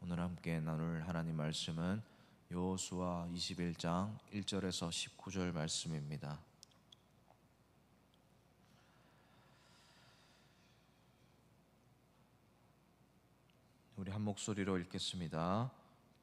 오늘 함께 나눌 하나님 말씀은 여호수아 21장 1절에서 19절 말씀입니다. 우리 한 목소리로 읽겠습니다.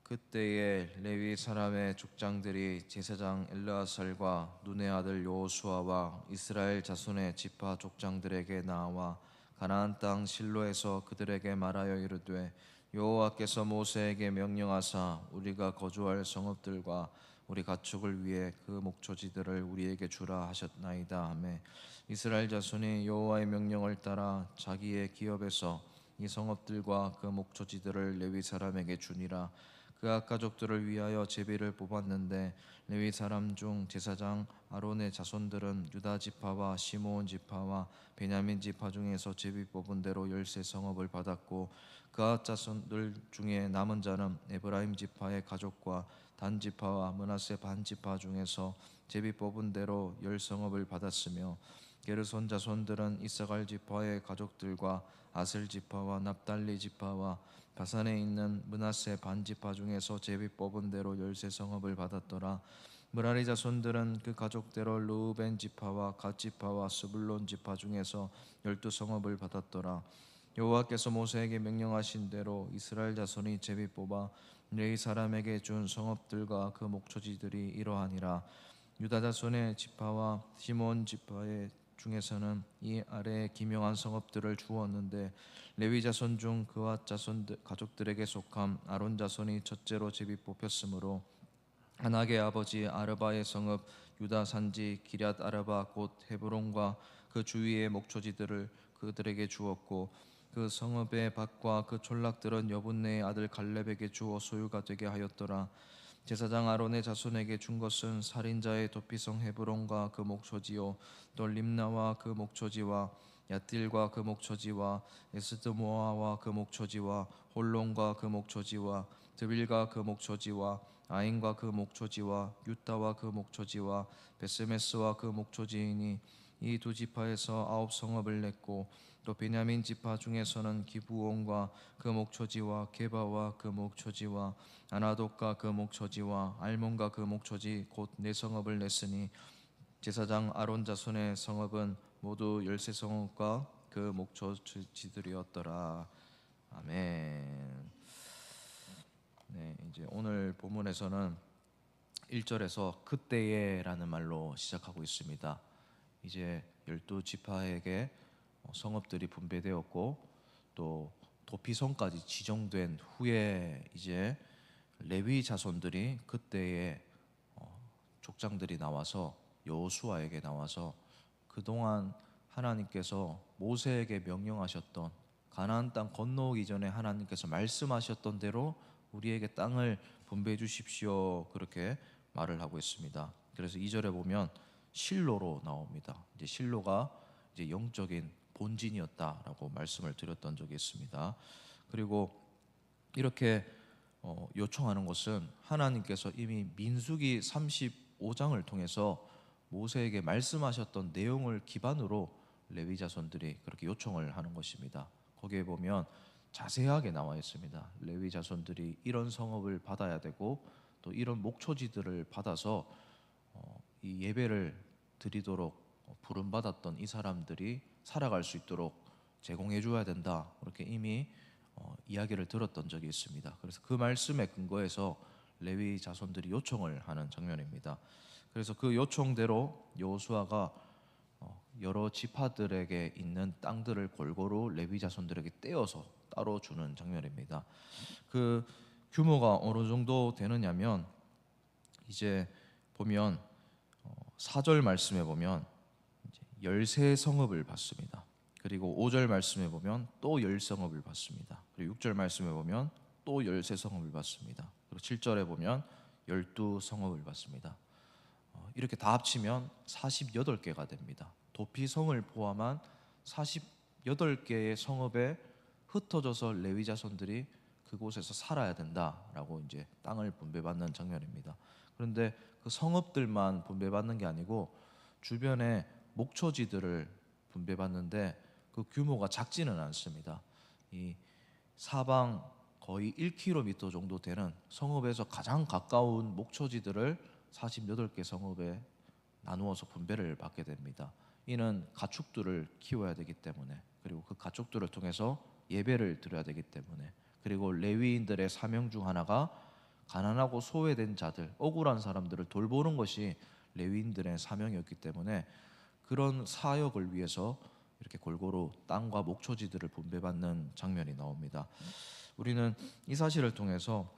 그때에 레위 사람의 족장들이 제사장 엘르아살과 눈의 아들 여호수아와 이스라엘 자손의 지파 족장들에게 나와 가나안 땅 실로에서 그들에게 말하여 이르되 여호와께서 모세에게 명령하사 우리가 거주할 성읍들과 우리 가축을 위해 그 목초지들을 우리에게 주라 하셨나이다 하매 이스라엘 자손이 여호와의 명령을 따라 자기의 기업에서 이 성읍들과 그 목초지들을 레위 사람에게 주니라. 그악 가족들을 위하여 제비를 뽑았는데 레위 사람 중 제사장 아론의 자손들은 유다 지파와 시므온 지파와 베냐민 지파 중에서 제비 뽑은 대로 13 성읍을 받았고 그악 자손들 중에 남은 자는 에브라임 지파의 가족과 단 지파와 므낫세 반 지파 중에서 제비 뽑은 대로 10 성읍을 받았으며 게르손 자손들은 이사갈 지파의 가족들과 아셀 지파와 납달리 지파와 바산에 있는 므낫세 반 지파 중에서 제비 뽑은 대로 13 성읍을 받았더라. 므라리 자손들은 그 가족대로 르우벤 지파와 갓 지파와 스불론 지파 중에서 12 성읍을 받았더라. 여호와께서 모세에게 명령하신 대로 이스라엘 자손이 제비 뽑아 레위 사람에게 준 성읍들과 그 목초지들이 이러하니라. 유다 자손의 지파와 시므온 지파의 중에서는 이 아래에 기명한 성읍들을 주었는데 레위 자손 중 그와 자손 가족들에게 속함 아론 자손이 첫째로 제비 뽑혔으므로 아낙의 아버지 아르바의 성읍 유다 산지 기럇 아르바 곧 헤브론과 그 주위의 목초지들을 그들에게 주었고 그 성읍의 밭과 그 촌락들은 여분네의 아들 갈렙에게 주어 소유가 되게 하였더라. 제사장 아론의 자손에게 준 것은 살인자의 도피성 헤브론과 그 목초지요 또 림나와 그 목초지와 얏딜과 그 목초지와 에스드모아와 그 목초지와 홀론과 그 목초지와 드빌과 그 목초지와 아인과 그 목초지와 유타와 그 목초지와 베스메스와 그 목초지이니 이 두 지파에서 9 성읍을 냈고 또 베냐민 지파 중에서는 기브온과 그 목초지와 게바와 그 목초지와 아나돗과 그 목초지와 알몬과 그 목초지 곧 4 성읍을 냈으니 제사장 아론 자손의 성읍은 모두 13 성읍과 그 목초지들이었더라. 아멘. 네, 이제 오늘 본문에서는 1절에서 그때에라는 말로 시작하고 있습니다. 이제 12지파에게 성읍들이 분배되었고 또 도피성까지 지정된 후에 이제 레위 자손들이 그때에 족장들이 나와서 여호수아에게 나와서 그동안 하나님께서 모세에게 명령하셨던 가나안 땅 건너오기 전에 하나님께서 말씀하셨던 대로 우리에게 땅을 분배해 주십시오 그렇게 말을 하고 있습니다. 그래서 2절에 보면 실로로 나옵니다. 이제 실로가 이제 영적인 본진이었다라고 말씀을 드렸던 적이 있습니다. 그리고 이렇게 요청하는 것은 하나님께서 이미 민수기 35장을 통해서 모세에게 말씀하셨던 내용을 기반으로 레위 자손들이 그렇게 요청을 하는 것입니다. 거기에 보면 자세하게 나와 있습니다. 레위 자손들이 이런 성읍을 받아야 되고 또 이런 목초지들을 받아서 이 예배를 드리도록 부름받았던 이 사람들이 살아갈 수 있도록 제공해 줘야 된다. 그렇게 이미 이야기를 들었던 적이 있습니다. 그래서 그 말씀에 근거해서 레위 자손들이 요청을 하는 장면입니다. 그래서 그 요청대로 여호수아가 여러 지파들에게 있는 땅들을 골고루 레위 자손들에게 떼어서 따로 주는 장면입니다. 그 규모가 어느 정도 되느냐면 이제 보면 4절 말씀에 보면 13 성읍을 받습니다. 그리고 5절 말씀에 보면 또 10 성읍을 받습니다. 그리고 6절 말씀에 보면 또 13 성읍을 받습니다. 그리고 7절에 보면 12 성읍을 받습니다. 이렇게 다 합치면 48개가 됩니다. 도피성을 포함한 48개의 성읍에 흩어져서 레위 자손들이 그곳에서 살아야 된다라고 이제 땅을 분배받는 장면입니다. 그런데 그 성읍들만 분배받는 게 아니고 주변에 목초지들을 분배받는데 그 규모가 작지는 않습니다. 이 사방 거의 1km 정도 되는 성읍에서 가장 가까운 목초지들을 48개 성읍에 나누어서 분배를 받게 됩니다. 이는 가축들을 키워야 되기 때문에, 그리고 그 가축들을 통해서 예배를 드려야 되기 때문에, 그리고 레위인들의 사명 중 하나가 가난하고 소외된 자들, 억울한 사람들을 돌보는 것이 레위인들의 사명이었기 때문에 그런 사역을 위해서 이렇게 골고루 땅과 목초지들을 분배받는 장면이 나옵니다. 우리는 이 사실을 통해서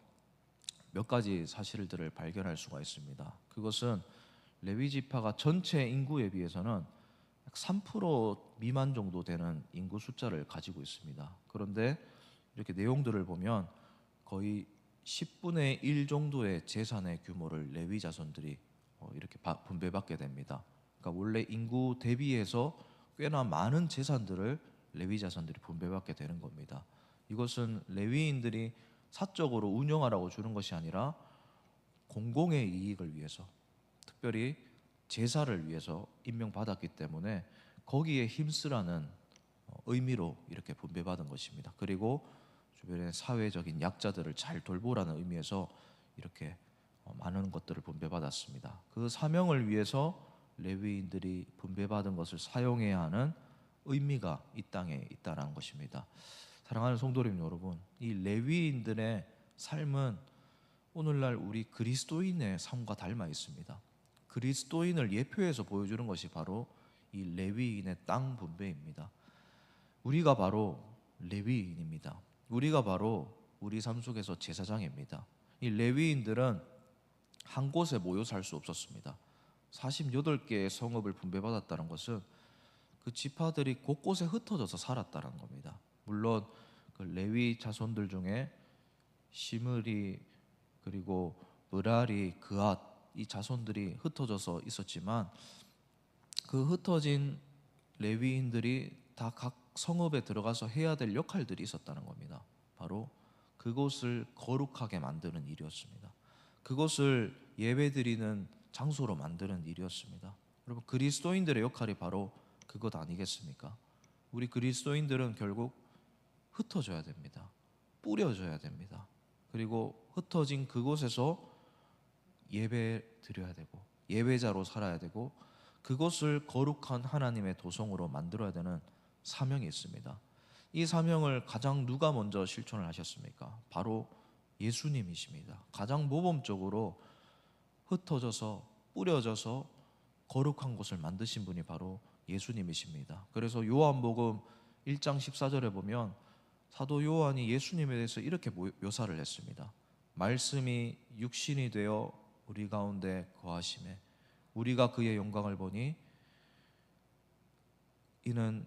몇 가지 사실들을 발견할 수가 있습니다. 그것은 레위 지파가 전체 인구에 비해서는 약 3% 미만 정도 되는 인구 숫자를 가지고 있습니다. 그런데 이렇게 내용들을 보면 거의 10분의 1 정도의 재산의 규모를 레위 자손들이 이렇게 분배받게 됩니다. 그러니까 원래 인구 대비해서 꽤나 많은 재산들을 레위 자손들이 분배받게 되는 겁니다. 이것은 레위인들이 사적으로 운영하라고 주는 것이 아니라 공공의 이익을 위해서, 특별히 제사를 위해서 임명받았기 때문에 거기에 힘쓰라는 의미로 이렇게 분배받은 것입니다. 그리고 주변의 사회적인 약자들을 잘 돌보라는 의미에서 이렇게 많은 것들을 분배받았습니다. 그 사명을 위해서 레위인들이 분배받은 것을 사용해야 하는 의미가 이 땅에 있다는 것입니다. 사랑하는 성도님 여러분, 이 레위인들의 삶은 오늘날 우리 그리스도인의 삶과 닮아 있습니다. 그리스도인을 예표해서 보여주는 것이 바로 이 레위인의 땅 분배입니다. 우리가 바로 레위인입니다. 우리가 바로 우리 삶 속에서 제사장입니다. 이 레위인들은 한 곳에 모여 살 수 없었습니다. 48개의 성읍을 분배받았다는 것은 그 지파들이 곳곳에 흩어져서 살았다는 겁니다. 물론 그 레위 자손들 중에 시므리, 그리고 므라리, 그앗, 이 자손들이 흩어져서 있었지만 그 흩어진 레위인들이 다 각 성읍에 들어가서 해야 될 역할들이 있었다는 겁니다. 바로 그곳을 거룩하게 만드는 일이었습니다. 그곳을 예배드리는 장소로 만드는 일이었습니다. 여러분, 그리스도인들의 역할이 바로 그것 아니겠습니까? 우리 그리스도인들은 결국 흩어져야 됩니다. 뿌려져야 됩니다. 그리고 흩어진 그곳에서 예배 드려야 되고 예배자로 살아야 되고 그것을 거룩한 하나님의 도성으로 만들어야 되는 사명이 있습니다. 이 사명을 가장 누가 먼저 실천을 하셨습니까? 바로 예수님이십니다. 가장 모범적으로 흩어져서 뿌려져서 거룩한 곳을 만드신 분이 바로 예수님이십니다. 그래서 요한복음 1장 14절에 보면 사도 요한이 예수님에 대해서 이렇게 묘사를 했습니다. 말씀이 육신이 되어 우리 가운데 거하심에 우리가 그의 영광을 보니 이는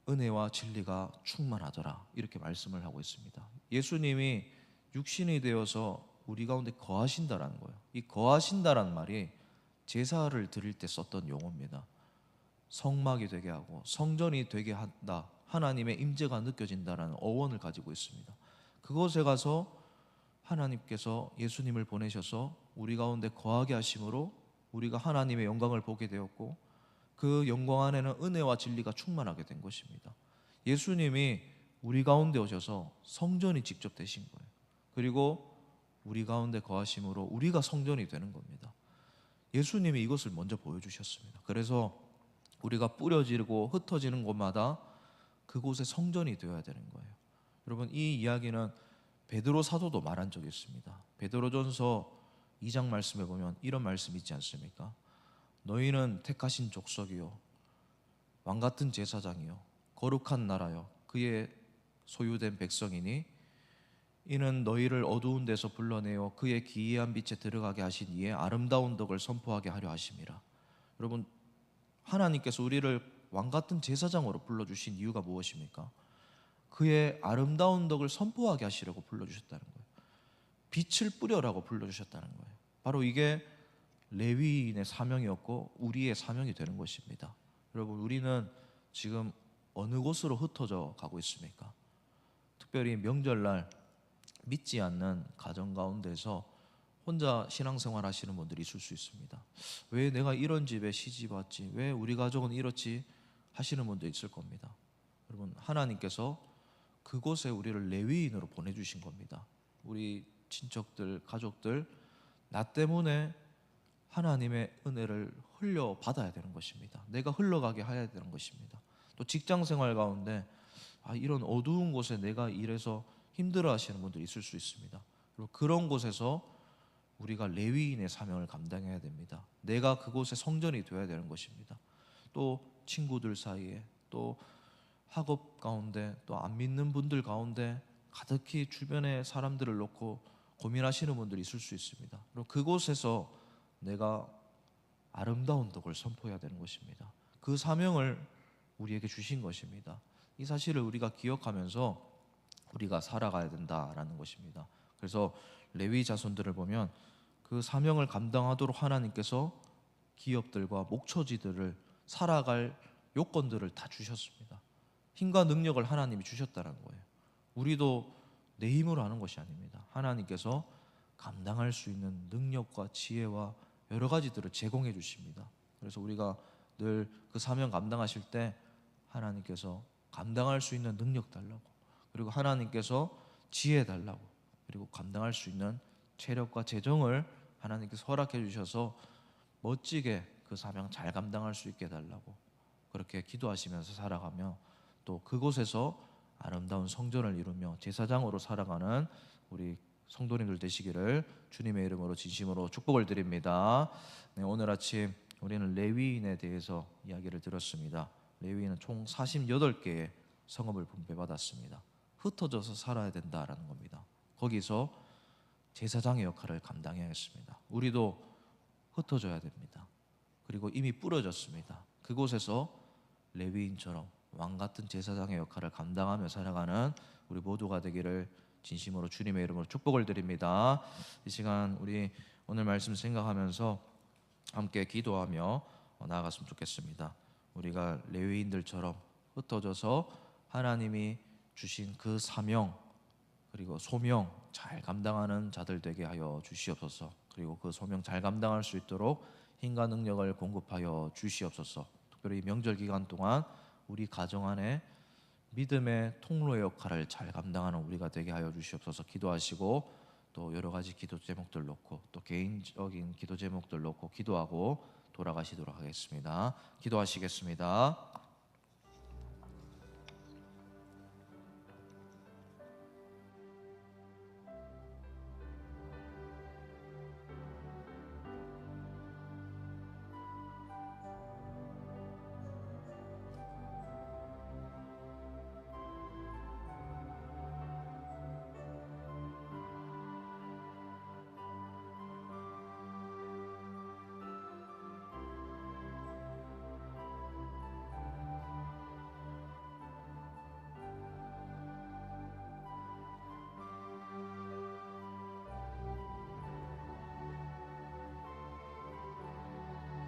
은혜와 진리가 충만하더라, 이렇게 말씀을 하고 있습니다. 예수님이 육신이 되어서 우리 가운데 거하신다라는 거예요. 이 거하신다라는 말이 제사를 드릴 때 썼던 용어입니다. 성막이 되게 하고 성전이 되게 한다, 하나님의 임재가 느껴진다라는 어원을 가지고 있습니다. 그곳에 가서 하나님께서 예수님을 보내셔서 우리 가운데 거하게 하심으로 우리가 하나님의 영광을 보게 되었고 그 영광 안에는 은혜와 진리가 충만하게 된 것입니다. 예수님이 우리 가운데 오셔서 성전이 직접 되신 거예요. 그리고 우리 가운데 거하심으로 우리가 성전이 되는 겁니다. 예수님이 이것을 먼저 보여주셨습니다. 그래서 우리가 뿌려지고 흩어지는 곳마다 그곳에 성전이 되어야 되는 거예요. 여러분, 이 이야기는 베드로 사도도 말한 적이 있습니다. 베드로전서 2장 말씀에 보면 이런 말씀이 있지 않습니까? 너희는 택하신 족속이요 왕같은 제사장이요 거룩한 나라요 그의 소유된 백성이니 이는 너희를 어두운 데서 불러내어 그의 기이한 빛에 들어가게 하신 이의 아름다운 덕을 선포하게 하려 하심이라. 여러분, 하나님께서 우리를 왕같은 제사장으로 불러주신 이유가 무엇입니까? 그의 아름다운 덕을 선포하게 하시려고 불러주셨다는 거예요. 빛을 뿌려라고 불러주셨다는 거예요. 바로 이게 레위인의 사명이었고 우리의 사명이 되는 것입니다. 여러분, 우리는 지금 어느 곳으로 흩어져 가고 있습니까? 특별히 명절날 믿지 않는 가정 가운데서 혼자 신앙생활 하시는 분들이 있을 수 있습니다. 왜 내가 이런 집에 시집 왔지? 왜 우리 가족은 이렇지? 하시는 분도 있을 겁니다. 여러분, 하나님께서 그곳에 우리를 레위인으로 보내주신 겁니다. 우리 친척들, 가족들, 나 때문에 하나님의 은혜를 흘려받아야 되는 것입니다. 내가 흘러가게 해야 되는 것입니다. 또 직장생활 가운데 이런 어두운 곳에 내가 일해서 힘들어하시는 분들이 있을 수 있습니다. 그리고 그런 곳에서 우리가 레위인의 사명을 감당해야 됩니다. 내가 그곳의 성전이 되어야 되는 것입니다. 또 친구들 사이에, 또 학업 가운데, 또 안 믿는 분들 가운데 가득히 주변의 사람들을 놓고 고민하시는 분들이 있을 수 있습니다. 그리고 그곳에서 내가 아름다운 덕을 선포해야 되는 것입니다. 그 사명을 우리에게 주신 것입니다. 이 사실을 우리가 기억하면서 우리가 살아가야 된다라는 것입니다. 그래서 레위 자손들을 보면 그 사명을 감당하도록 하나님께서 기업들과 목초지들을 살아갈 요건들을 다 주셨습니다. 힘과 능력을 하나님이 주셨다는 거예요. 우리도 내 힘으로 하는 것이 아닙니다. 하나님께서 감당할 수 있는 능력과 지혜와 여러 가지들을 제공해 주십니다. 그래서 우리가 늘 그 사명 감당하실 때 하나님께서 감당할 수 있는 능력 달라고, 그리고 하나님께서 지혜 달라고, 그리고 감당할 수 있는 체력과 재정을 하나님께서 허락해 주셔서 멋지게 그 사명 잘 감당할 수 있게 달라고 그렇게 기도하시면서 살아가며, 또 그곳에서 아름다운 성전을 이루며 제사장으로 살아가는 우리 성도님들 되시기를 주님의 이름으로 진심으로 축복을 드립니다. 네, 오늘 아침 우리는 레위인에 대해서 이야기를 들었습니다. 레위인은 총 48개의 성읍을 분배받았습니다. 흩어져서 살아야 된다라는 겁니다. 거기서 제사장의 역할을 감당해야겠습니다. 우리도 흩어져야 됩니다. 그리고 이미 뿌려졌습니다. 그곳에서 레위인처럼 왕같은 제사장의 역할을 감당하며 살아가는 우리 모두가 되기를 진심으로 주님의 이름으로 축복을 드립니다. 이 시간 우리 오늘 말씀 생각하면서 함께 기도하며 나아갔으면 좋겠습니다. 우리가 레위인들처럼 흩어져서 하나님이 주신 그 사명 그리고 소명 잘 감당하는 자들 되게 하여 주시옵소서. 그리고 그 소명 잘 감당할 수 있도록 힘과 능력을 공급하여 주시옵소서. 특별히 명절 기간 동안 우리 가정 안에 믿음의 통로의 역할을 잘 감당하는 우리가 되게 하여 주시옵소서. 기도하시고 또 여러 가지 기도 제목들 놓고 또 개인적인 기도 제목들 놓고 기도하고 돌아가시도록 하겠습니다. 기도하시겠습니다.